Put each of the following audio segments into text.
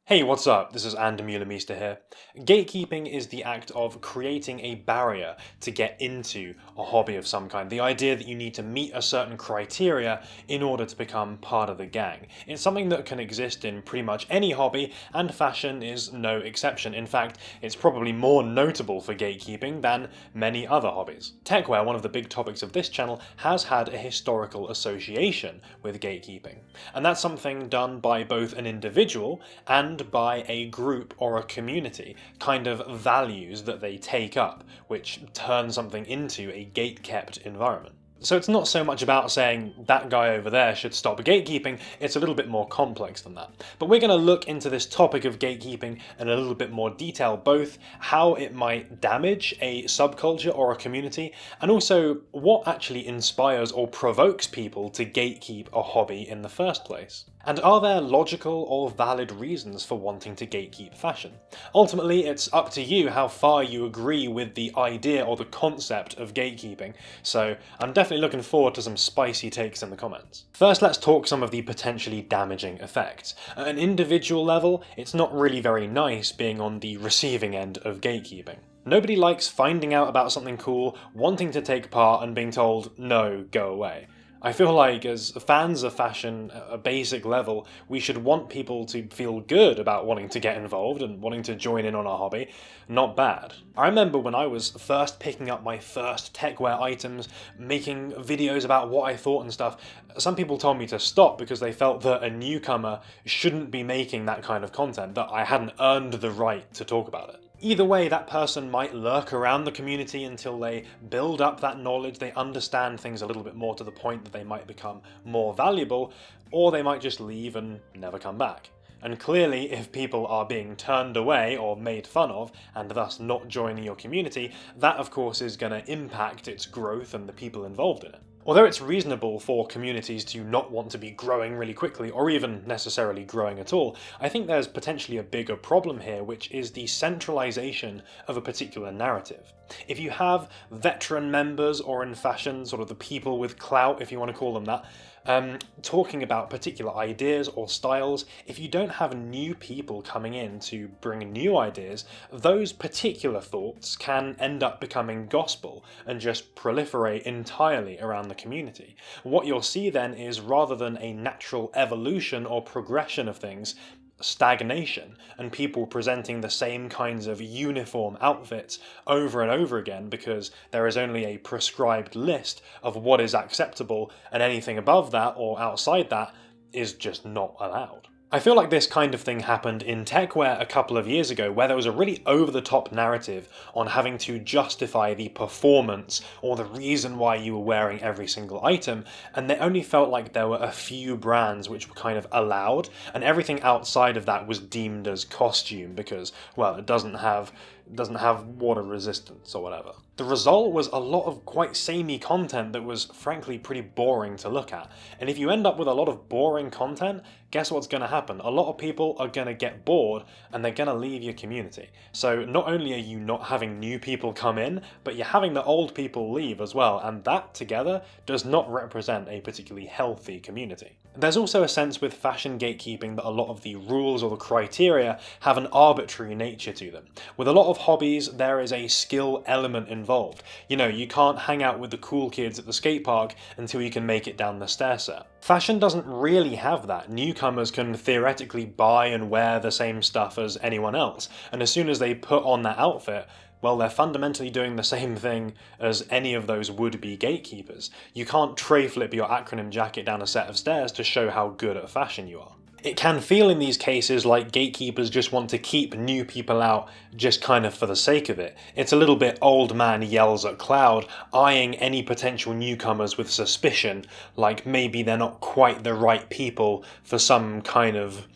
Hey, what's up? This is Meester here. Gatekeeping is the act of creating a barrier to get into a hobby of some kind. The idea that you need to meet a certain criteria in order to become part of the gang. It's something that can exist in pretty much any hobby, and fashion is no exception. In fact, it's probably more notable for gatekeeping than many other hobbies. Techwear, one of the big topics of this channel, has had a historical association with gatekeeping. And that's something done by both an individual and by a group or a community, kind of values that they take up, which turn something into a gate-kept environment. So it's not so much about saying that guy over there should stop gatekeeping, it's a little bit more complex than that. But we're going to look into this topic of gatekeeping in a little bit more detail, both how it might damage a subculture or a community, and also what actually inspires or provokes people to gatekeep a hobby in the first place. And are there logical or valid reasons for wanting to gatekeep fashion? Ultimately, it's up to you how far you agree with the idea or the concept of gatekeeping, so I'm definitely looking forward to some spicy takes in the comments. First, let's talk some of the potentially damaging effects. At an individual level, it's not really very nice being on the receiving end of gatekeeping. Nobody likes finding out about something cool, wanting to take part, and being told, no, go away. I feel like, as fans of fashion at a basic level, we should want people to feel good about wanting to get involved and wanting to join in on our hobby, not bad. I remember when I was first picking up my first techwear items, making videos about what I thought and stuff, some people told me to stop because they felt that a newcomer shouldn't be making that kind of content, that I hadn't earned the right to talk about it. Either way, that person might lurk around the community until they build up that knowledge, they understand things a little bit more to the point that they might become more valuable, or they might just leave and never come back. And clearly, if people are being turned away or made fun of, and thus not joining your community, that of course is going to impact its growth and the people involved in it. Although it's reasonable for communities to not want to be growing really quickly, or even necessarily growing at all, I think there's potentially a bigger problem here, which is the centralization of a particular narrative. If you have veteran members, or in fashion, sort of the people with clout, if you want to call them that, talking about particular ideas or styles, if you don't have new people coming in to bring new ideas, those particular thoughts can end up becoming gospel and just proliferate entirely around the community. What you'll see then is, rather than a natural evolution or progression of things, stagnation, and people presenting the same kinds of uniform outfits over and over again because there is only a prescribed list of what is acceptable, and anything above that or outside that is just not allowed. I feel like this kind of thing happened in techwear a couple of years ago, where there was a really over-the-top narrative on having to justify the performance or the reason why you were wearing every single item, and it only felt like there were a few brands which were kind of allowed, and everything outside of that was deemed as costume because, well, it doesn't have water resistance or whatever. The result was a lot of quite samey content that was frankly pretty boring to look at. And if you end up with a lot of boring content, guess what's going to happen? A lot of people are going to get bored and they're going to leave your community. So not only are you not having new people come in, but you're having the old people leave as well, and that together does not represent a particularly healthy community. There's also a sense with fashion gatekeeping that a lot of the rules or the criteria have an arbitrary nature to them. With a lot of hobbies, there is a skill element involved. You know, you can't hang out with the cool kids at the skate park until you can make it down the stair set. Fashion doesn't really have that. Newcomers can theoretically buy and wear the same stuff as anyone else, and as soon as they put on that outfit, well, they're fundamentally doing the same thing as any of those would-be gatekeepers. You can't tray flip your acronym jacket down a set of stairs to show how good at fashion you are. It can feel in these cases like gatekeepers just want to keep new people out just kind of for the sake of it. It's a little bit old man yells at cloud, eyeing any potential newcomers with suspicion, like maybe they're not quite the right people for some kind of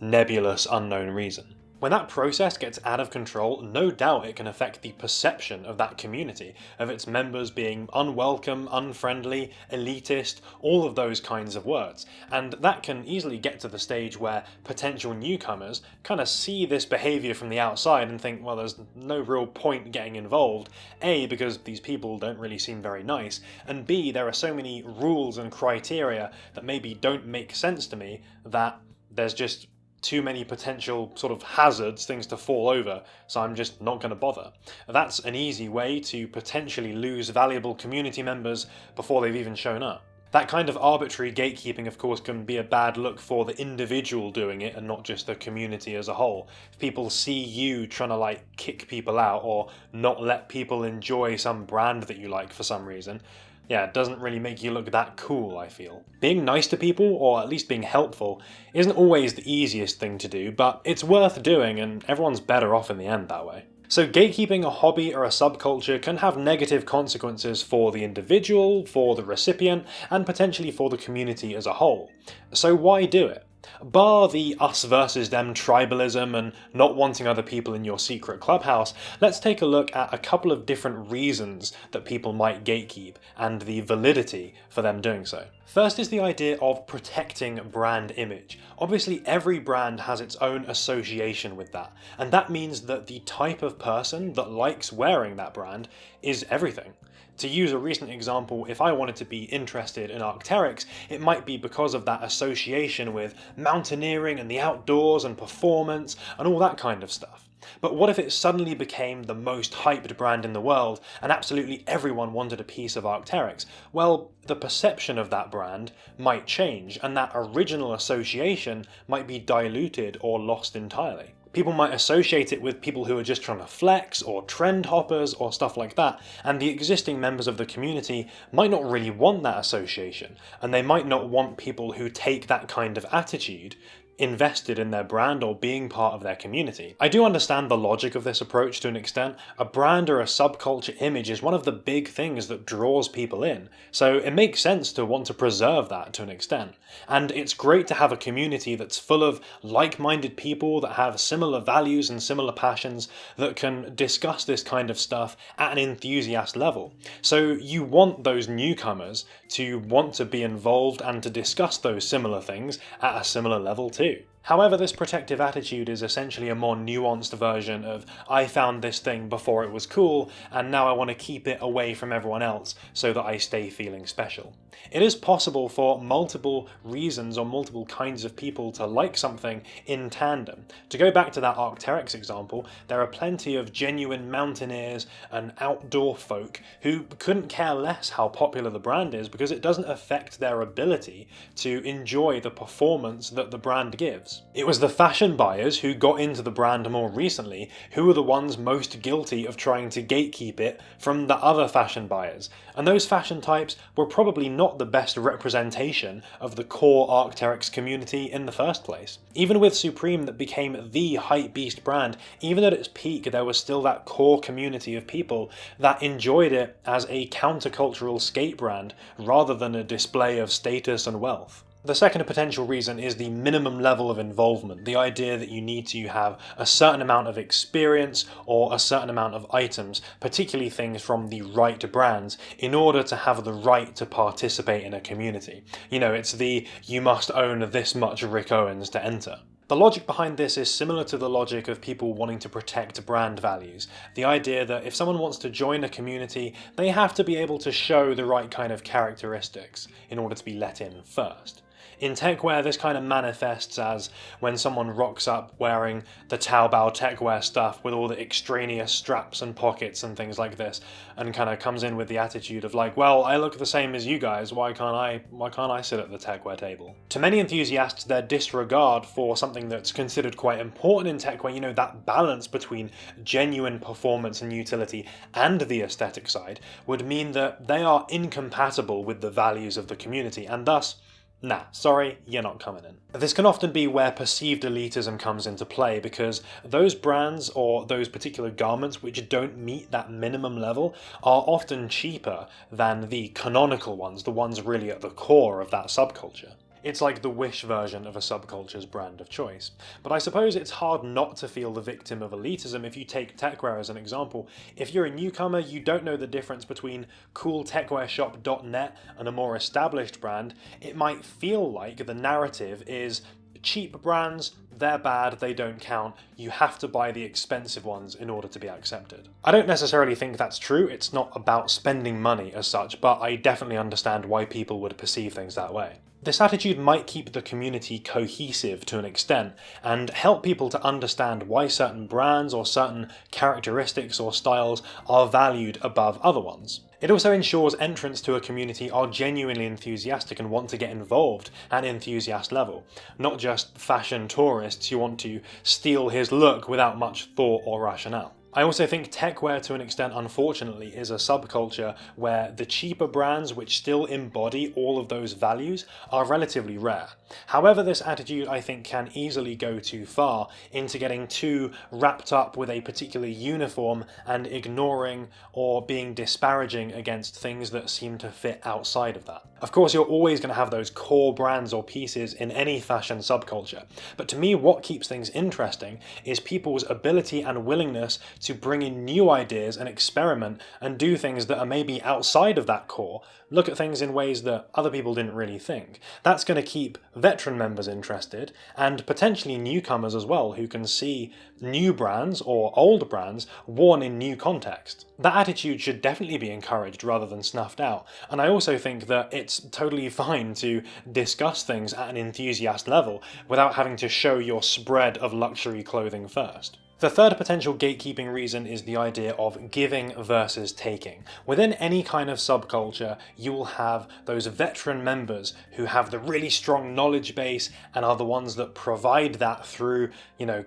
nebulous unknown reason. When that process gets out of control, no doubt it can affect the perception of that community, of its members being unwelcome, unfriendly, elitist, all of those kinds of words. And that can easily get to the stage where potential newcomers kind of see this behaviour from the outside and think, well, there's no real point getting involved. A, because these people don't really seem very nice, and B, there are so many rules and criteria that maybe don't make sense to me that there's just too many potential sort of hazards, things to fall over, so I'm just not going to bother. That's an easy way to potentially lose valuable community members before they've even shown up. That kind of arbitrary gatekeeping, of course, can be a bad look for the individual doing it and not just the community as a whole. If people see you trying to like kick people out or not let people enjoy some brand that you like for some reason, yeah, it doesn't really make you look that cool, I feel. Being nice to people, or at least being helpful, isn't always the easiest thing to do, but it's worth doing and everyone's better off in the end that way. So gatekeeping a hobby or a subculture can have negative consequences for the individual, for the recipient, and potentially for the community as a whole. So why do it? Bar the us versus them tribalism and not wanting other people in your secret clubhouse, let's take a look at a couple of different reasons that people might gatekeep and the validity for them doing so. First is the idea of protecting brand image. Obviously every brand has its own association with that, and that means that the type of person that likes wearing that brand is everything. To use a recent example, if I wanted to be interested in Arc'teryx, it might be because of that association with mountaineering and the outdoors and performance and all that kind of stuff. But what if it suddenly became the most hyped brand in the world and absolutely everyone wanted a piece of Arc'teryx? Well, the perception of that brand might change and that original association might be diluted or lost entirely. People might associate it with people who are just trying to flex or trend hoppers or stuff like that, and the existing members of the community might not really want that association, and they might not want people who take that kind of attitude invested in their brand or being part of their community. I do understand the logic of this approach to an extent. A brand or a subculture image is one of the big things that draws people in, so it makes sense to want to preserve that to an extent. And it's great to have a community that's full of like-minded people that have similar values and similar passions that can discuss this kind of stuff at an enthusiast level. So you want those newcomers to want to be involved and to discuss those similar things at a similar level too. However, this protective attitude is essentially a more nuanced version of I found this thing before it was cool and now I want to keep it away from everyone else so that I stay feeling special. It is possible for multiple reasons or multiple kinds of people to like something in tandem. To go back to that Arc'teryx example, there are plenty of genuine mountaineers and outdoor folk who couldn't care less how popular the brand is because it doesn't affect their ability to enjoy the performance that the brand gives. It was the fashion buyers who got into the brand more recently who were the ones most guilty of trying to gatekeep it from the other fashion buyers, and those fashion types were probably not the best representation of the core Arc'teryx community in the first place. Even with Supreme that became the hypebeast brand, even at its peak there was still that core community of people that enjoyed it as a countercultural skate brand rather than a display of status and wealth. The second potential reason is the minimum level of involvement, the idea that you need to have a certain amount of experience or a certain amount of items, particularly things from the right brands, in order to have the right to participate in a community. You know, it's the you must own this much Rick Owens to enter. The logic behind this is similar to the logic of people wanting to protect brand values. The idea that if someone wants to join a community, they have to be able to show the right kind of characteristics in order to be let in first. In techwear, this kind of manifests as when someone rocks up wearing the Taobao techwear stuff with all the extraneous straps and pockets and things like this, and kind of comes in with the attitude of like, well, I look the same as you guys, why can't I sit at the techwear table? To many enthusiasts, their disregard for something that's considered quite important in techwear, you know, that balance between genuine performance and utility and the aesthetic side, would mean that they are incompatible with the values of the community, and thus, nah, sorry, you're not coming in. This can often be where perceived elitism comes into play, because those brands or those particular garments which don't meet that minimum level are often cheaper than the canonical ones, the ones really at the core of that subculture. It's like the Wish version of a subculture's brand of choice. But I suppose it's hard not to feel the victim of elitism if you take techwear as an example. If you're a newcomer, you don't know the difference between cooltechwearshop.net and a more established brand, it might feel like the narrative is cheap brands, they're bad, they don't count, you have to buy the expensive ones in order to be accepted. I don't necessarily think that's true, it's not about spending money as such, but I definitely understand why people would perceive things that way. This attitude might keep the community cohesive to an extent and help people to understand why certain brands or certain characteristics or styles are valued above other ones. It also ensures entrants to a community are genuinely enthusiastic and want to get involved at enthusiast level, not just fashion tourists who want to steal his look without much thought or rationale. I also think techwear to an extent, unfortunately, is a subculture where the cheaper brands which still embody all of those values are relatively rare. However, this attitude I think can easily go too far into getting too wrapped up with a particular uniform and ignoring or being disparaging against things that seem to fit outside of that. Of course, you're always going to have those core brands or pieces in any fashion subculture, but to me what keeps things interesting is people's ability and willingness to bring in new ideas and experiment and do things that are maybe outside of that core, look at things in ways that other people didn't really think. That's going to keep veteran members interested and potentially newcomers as well who can see new brands or old brands worn in new context. That attitude should definitely be encouraged rather than snuffed out, and I also think that it's totally fine to discuss things at an enthusiast level without having to show your spread of luxury clothing first. The third potential gatekeeping reason is the idea of giving versus taking. Within any kind of subculture, you will have those veteran members who have the really strong knowledge base and are the ones that provide that through,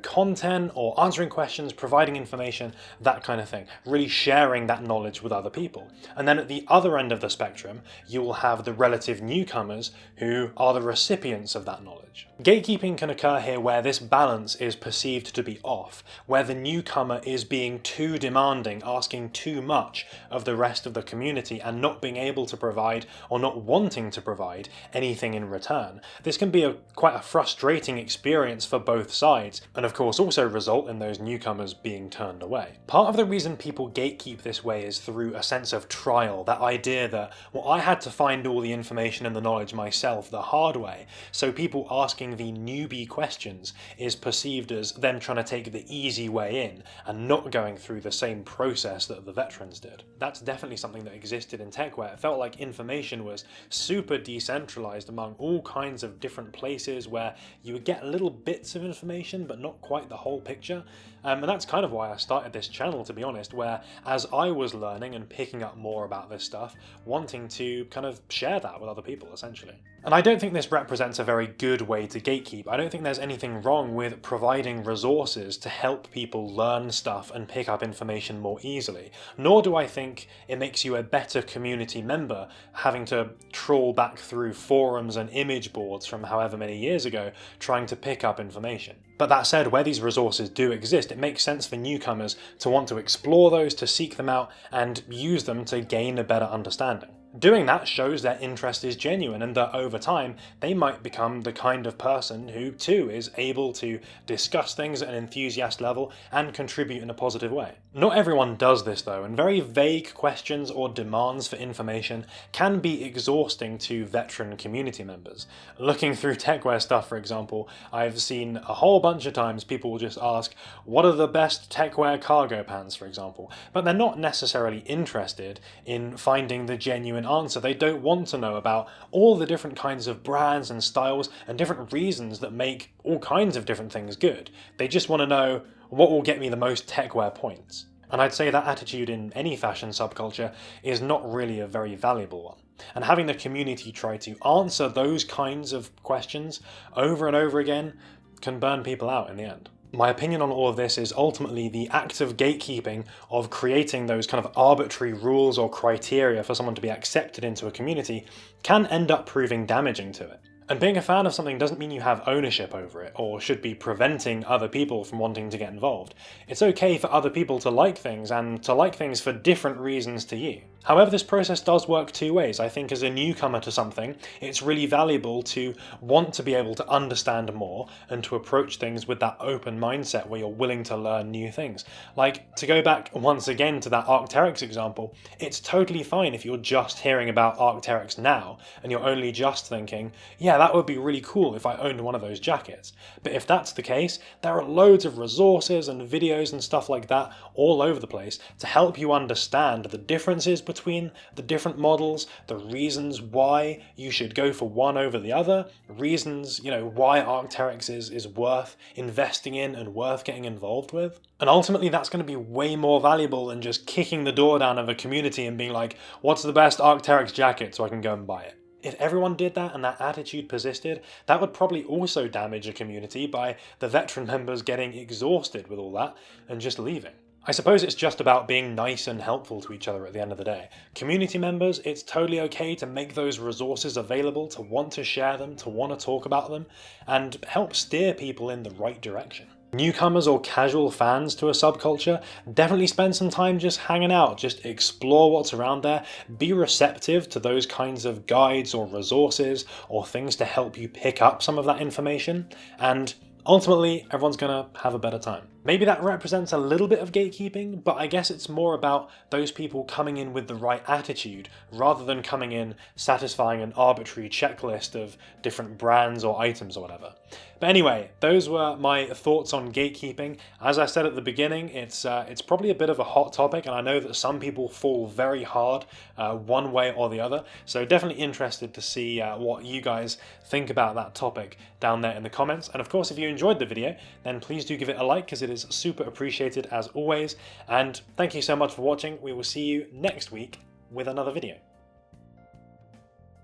content or answering questions, providing information, that kind of thing. Really sharing that knowledge with other people. And then at the other end of the spectrum, you will have the relative newcomers who are the recipients of that knowledge. Gatekeeping can occur here where this balance is perceived to be off, where the newcomer is being too demanding, asking too much of the rest of the community and not being able to provide or not wanting to provide anything in return. This can be quite a frustrating experience for both sides, and of course also result in those newcomers being turned away. Part of the reason people gatekeep this way is through a sense of trial, that idea that, well, I had to find all the information and the knowledge myself the hard way, so people asking the newbie questions is perceived as them trying to take the easy way in and not going through the same process that the veterans did. That's definitely something that existed in techwear. It felt like information was super decentralized among all kinds of different places where you would get little bits of information but not quite the whole picture. And that's kind of why I started this channel, to be honest, where as I was learning and picking up more about this stuff, wanting to kind of share that with other people, essentially. And I don't think this represents a very good way to gatekeep. I don't think there's anything wrong with providing resources to help people learn stuff and pick up information more easily. Nor do I think it makes you a better community member having to trawl back through forums and image boards from however many years ago trying to pick up information. But that said, where these resources do exist, it makes sense for newcomers to want to explore those, to seek them out, and use them to gain a better understanding. Doing that shows their interest is genuine and that over time they might become the kind of person who too is able to discuss things at an enthusiast level and contribute in a positive way. Not everyone does this though, and very vague questions or demands for information can be exhausting to veteran community members. Looking through techwear stuff, for example, I've seen a whole bunch of times people will just ask, what are the best techwear cargo pants, for example, but they're not necessarily interested in finding the genuine answer. They don't want to know about all the different kinds of brands and styles and different reasons that make all kinds of different things good. They just want to know what will get me the most techwear points. And I'd say that attitude in any fashion subculture is not really a very valuable one. And having the community try to answer those kinds of questions over and over again can burn people out in the end. My opinion on all of this is ultimately the act of gatekeeping, of creating those kind of arbitrary rules or criteria for someone to be accepted into a community, can end up proving damaging to it. And being a fan of something doesn't mean you have ownership over it, or should be preventing other people from wanting to get involved. It's okay for other people to like things, and to like things for different reasons to you. However, this process does work two ways. I think as a newcomer to something, it's really valuable to want to be able to understand more and to approach things with that open mindset where you're willing to learn new things. Like, to go back once again to that Arc'teryx example, it's totally fine if you're just hearing about Arc'teryx now and you're only just thinking, yeah, that would be really cool if I owned one of those jackets. But if that's the case, there are loads of resources and videos and stuff like that all over the place to help you understand the differences between the different models, the reasons why you should go for one over the other, reasons, why Arc'teryx is worth investing in and worth getting involved with. And ultimately that's going to be way more valuable than just kicking the door down of a community and being like, what's the best Arc'teryx jacket so I can go and buy it. If everyone did that and that attitude persisted, that would probably also damage a community by the veteran members getting exhausted with all that and just leaving. I suppose it's just about being nice and helpful to each other at the end of the day. Community members, it's totally okay to make those resources available, to want to share them, to want to talk about them, and help steer people in the right direction. Newcomers or casual fans to a subculture, definitely spend some time just hanging out, just explore what's around there, be receptive to those kinds of guides or resources or things to help you pick up some of that information, and ultimately everyone's gonna have a better time. Maybe that represents a little bit of gatekeeping, but I guess it's more about those people coming in with the right attitude rather than coming in satisfying an arbitrary checklist of different brands or items or whatever. But anyway, those were my thoughts on gatekeeping. As I said at the beginning, it's probably a bit of a hot topic, and I know that some people fall very hard one way or the other. So definitely interested to see what you guys think about that topic down there in the comments. And of course, if you enjoyed the video, then please do give it a like, because it is super appreciated as always. And thank you so much for watching. We will see you next week with another video.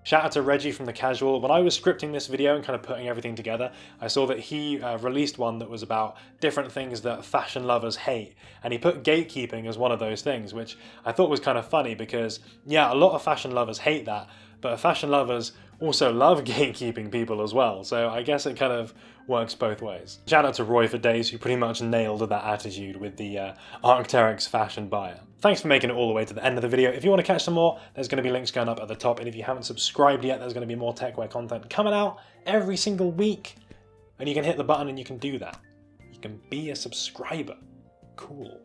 Shout out to Reggie from The Casual. When I was scripting this video and kind of putting everything together, I saw that he released one that was about different things that fashion lovers hate. And he put gatekeeping as one of those things, which I thought was kind of funny because, yeah, a lot of fashion lovers hate that, but fashion lovers also love gatekeeping people as well. So I guess it kind of works both ways. Shout out to Roy for Days, who pretty much nailed that attitude with the Arc'teryx fashion buyer. Thanks for making it all the way to the end of the video. If you want to catch some more, there's going to be links going up at the top. And if you haven't subscribed yet, there's going to be more techwear content coming out every single week. And you can hit the button and you can do that. You can be a subscriber. Cool.